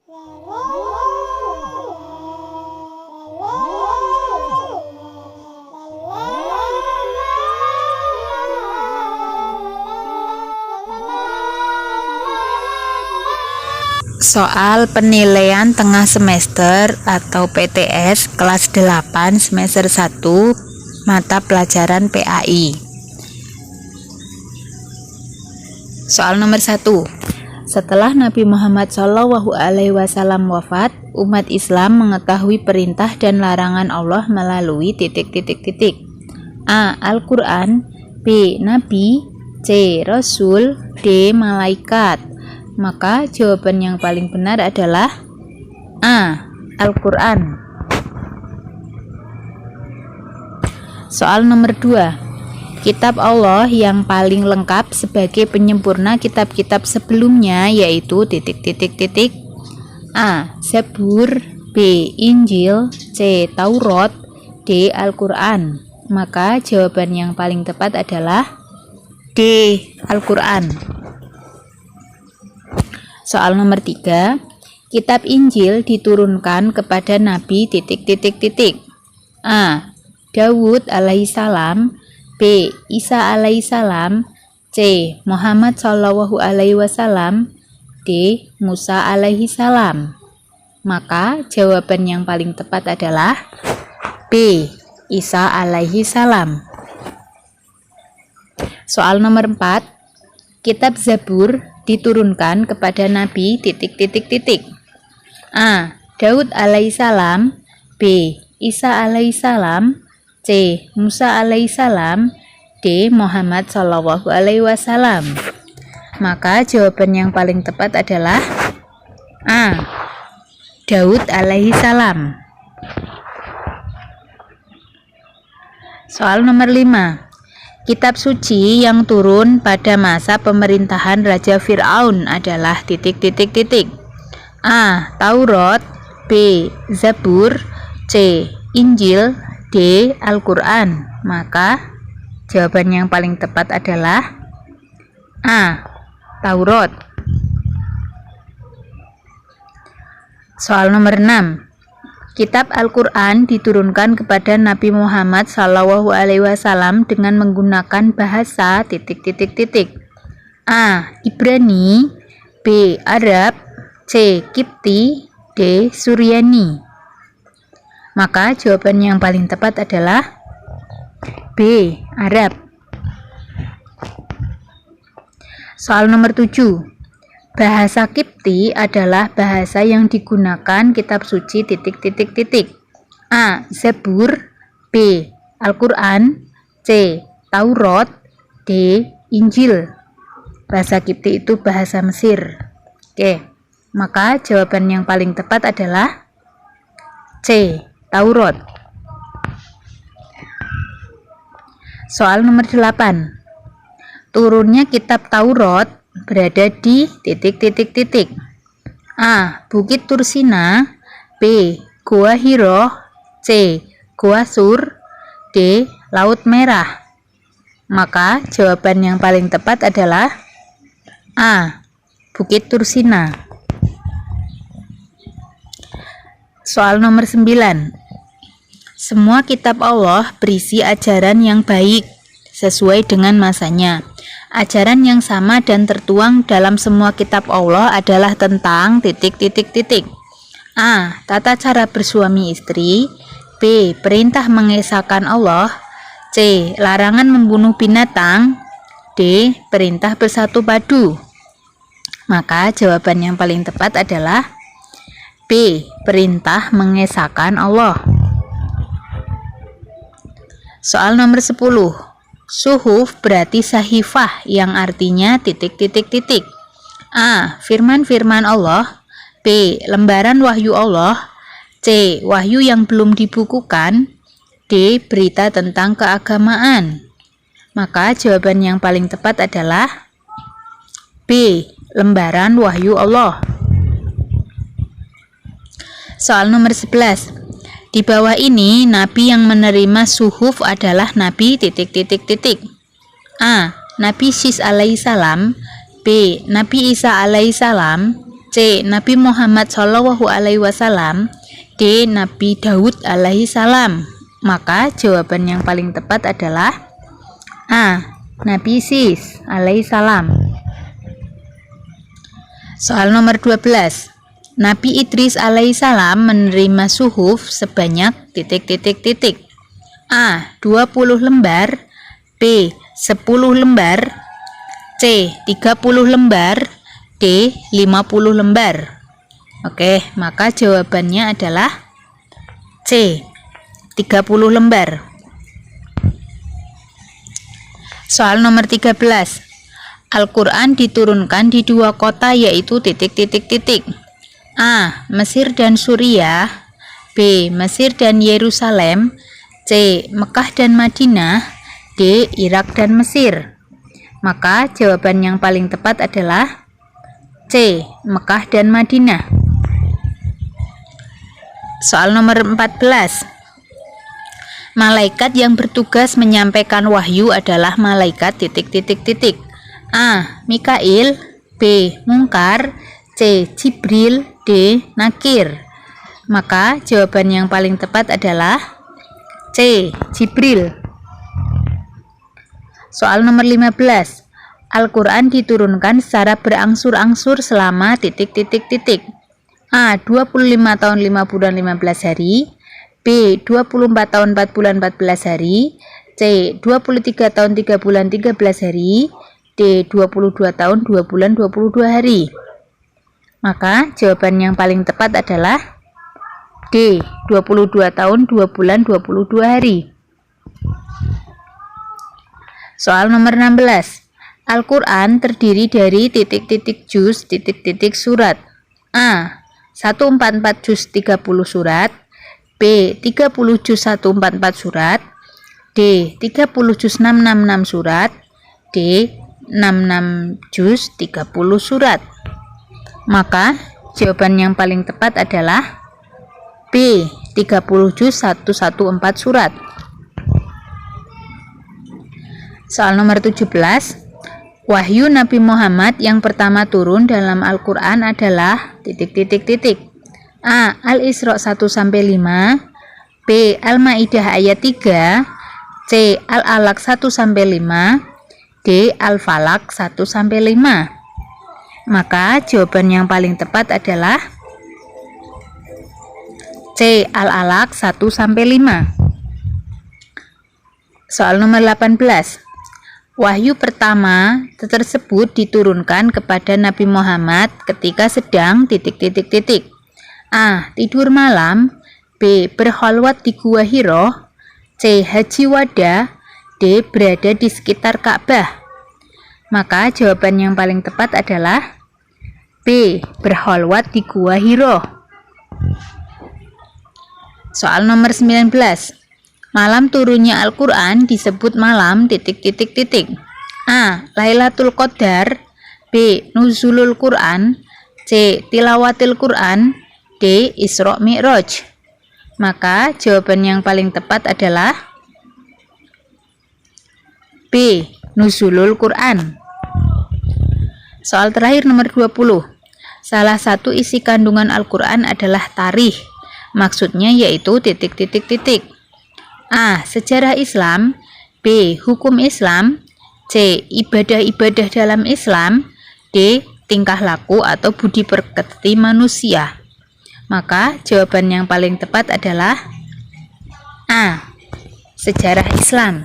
Soal penilaian tengah semester atau PTS kelas 8 semester 1 mata pelajaran PAI. Soal nomor 1. Setelah Nabi Muhammad SAW wafat, umat Islam mengetahui perintah dan larangan Allah melalui A. Al-Quran, B. Nabi, C. Rasul, D. Malaikat. Maka jawaban yang paling benar adalah A. Al-Quran. Soal nomor 2. Kitab Allah yang paling lengkap sebagai penyempurna kitab-kitab sebelumnya yaitu A. Zabur, B. Injil, C. Taurat, D. Al-Quran. Maka jawaban yang paling tepat adalah D. Al-Quran. Soal nomor 3. Kitab Injil diturunkan kepada Nabi A. Daud alaihissalam, B. Isa alaihissalam, C. Muhammad sallallahu alaihi wasallam, D. Musa alaihissalam. Maka jawaban yang paling tepat adalah B. Isa alaihissalam. Soal nomor 4. Kitab Zabur diturunkan kepada Nabi A. Daud alaihissalam, B. Isa alaihissalam, C. Musa alaihissalam, D. Muhammad sallallahu alaihi wasallam. Maka jawaban yang paling tepat adalah A. Daud alaihissalam. Soal nomor 5. Kitab suci yang turun pada masa pemerintahan Raja Fir'aun adalah A. Taurat, B. Zabur, C. Injil, D. Al-Quran. Maka jawaban yang paling tepat adalah A. Taurat. Soal nomor 6. Kitab Al-Quran diturunkan kepada Nabi Muhammad SAW dengan menggunakan bahasa A. Ibrani, B. Arab, C. Kipti, D. Suryani. Maka jawaban yang paling tepat adalah B. Arab. Soal nomor 7. Bahasa Kipti adalah bahasa yang digunakan kitab suci A. Zabur, B. Al-Quran, C. Taurat, D. Injil. Bahasa Kipti itu bahasa Mesir. Oke, maka jawaban yang paling tepat adalah C. Taurat. Soal nomor 8. Turunnya kitab Taurat berada di A. Bukit Tursina, B. Gua Hiro, C. Gua Sur, D. Laut Merah. Maka jawaban yang paling tepat adalah A. Bukit Tursina. Soal nomor 9. Semua kitab Allah berisi ajaran yang baik sesuai dengan masanya. Ajaran yang sama dan tertuang dalam semua kitab Allah adalah tentang A. Tata cara bersuami istri, B. Perintah mengesahkan Allah, C. Larangan membunuh binatang, D. Perintah bersatu padu. Maka jawaban yang paling tepat adalah B. Perintah mengesahkan Allah. Soal nomor 10. Suhuf berarti sahifah yang artinya A. Firman-firman Allah, B. Lembaran wahyu Allah, C. Wahyu yang belum dibukukan, D. Berita tentang keagamaan. Maka jawaban yang paling tepat adalah B. Lembaran wahyu Allah. Soal nomor 11. Di bawah ini, Nabi yang menerima suhuf adalah Nabi A. Nabi Sis alaihissalam, B. Nabi Isa alaihissalam, C. Nabi Muhammad Shallallahu Alaihi Wasallam. D. Nabi Daud alaihi salam. Maka jawaban yang paling tepat adalah A. Nabi Sis alaihi salam. Soal nomor 12. Nabi Idris alaihi salam menerima suhuf sebanyak titik. A. 20 lembar. B. 10 lembar. C. 30 lembar. D. 50 lembar. Oke, maka jawabannya adalah C. 30 lembar. Soal nomor 13. Al-Quran diturunkan di dua kota yaitu titik. A. Mesir dan Suriah. B. Mesir dan Yerusalem. C. Mekah dan Madinah. D. Irak dan Mesir. Maka jawaban yang paling tepat adalah C. Mekah dan Madinah. Soal nomor 14. Malaikat yang bertugas menyampaikan wahyu adalah malaikat titik. A. Mikail. B. Munkar. C. Jibril. D. Nakir. Maka jawaban yang paling tepat adalah C. Jibril. Soal nomor 15. Al-Quran diturunkan secara berangsur-angsur selama titik. A. 25 tahun 5 bulan 15 hari. B. 24 tahun 4 bulan 14 hari. C. 23 tahun 3 bulan 13 hari. D. 22 tahun 2 bulan 22 hari. Maka jawaban yang paling tepat adalah D. 22 tahun 2 bulan 22 hari. Soal nomor 16. Al-Quran terdiri dari titik juz surat. A. 144 juz 30 surat. B. 30 juz 144 surat. D. 30 juz 666 surat. D. 66 juz 30 surat. Maka jawaban yang paling tepat adalah B. 30 juz 114 surat. Soal nomor 17. Wahyu Nabi Muhammad yang pertama turun dalam Al-Quran adalah titik. A. Al-Isra 1-5. B. Al-Maidah ayat 3. C. Al-Alaq 1-5. D. Al-Falaq 1-5. Maka jawaban yang paling tepat adalah C. Al-Alaq 1-5. Soal nomor 18. Wahyu pertama tersebut diturunkan kepada Nabi Muhammad ketika sedang titik. A. Tidur malam. B. Berkhalwat di Gua Hiro. C. Haji wada. D. Berada di sekitar Ka'bah. Maka jawaban yang paling tepat adalah B. Berkhalwat di Gua Hiro. Soal nomor 19. Malam turunnya Al-Quran disebut malam titik. A. Lailatul Qadar. B. Nuzulul Quran. C. Tilawatil Quran. D. Isra Mi'raj. Maka jawaban yang paling tepat adalah B. Nuzulul Quran. Soal terakhir nomor 20. Salah satu isi kandungan Al-Quran adalah tarikh. Maksudnya yaitu titik. A. Sejarah Islam. B. Hukum Islam. C. Ibadah-ibadah dalam Islam. D. Tingkah laku atau budi pekerti manusia. Maka jawaban yang paling tepat adalah A. Sejarah Islam.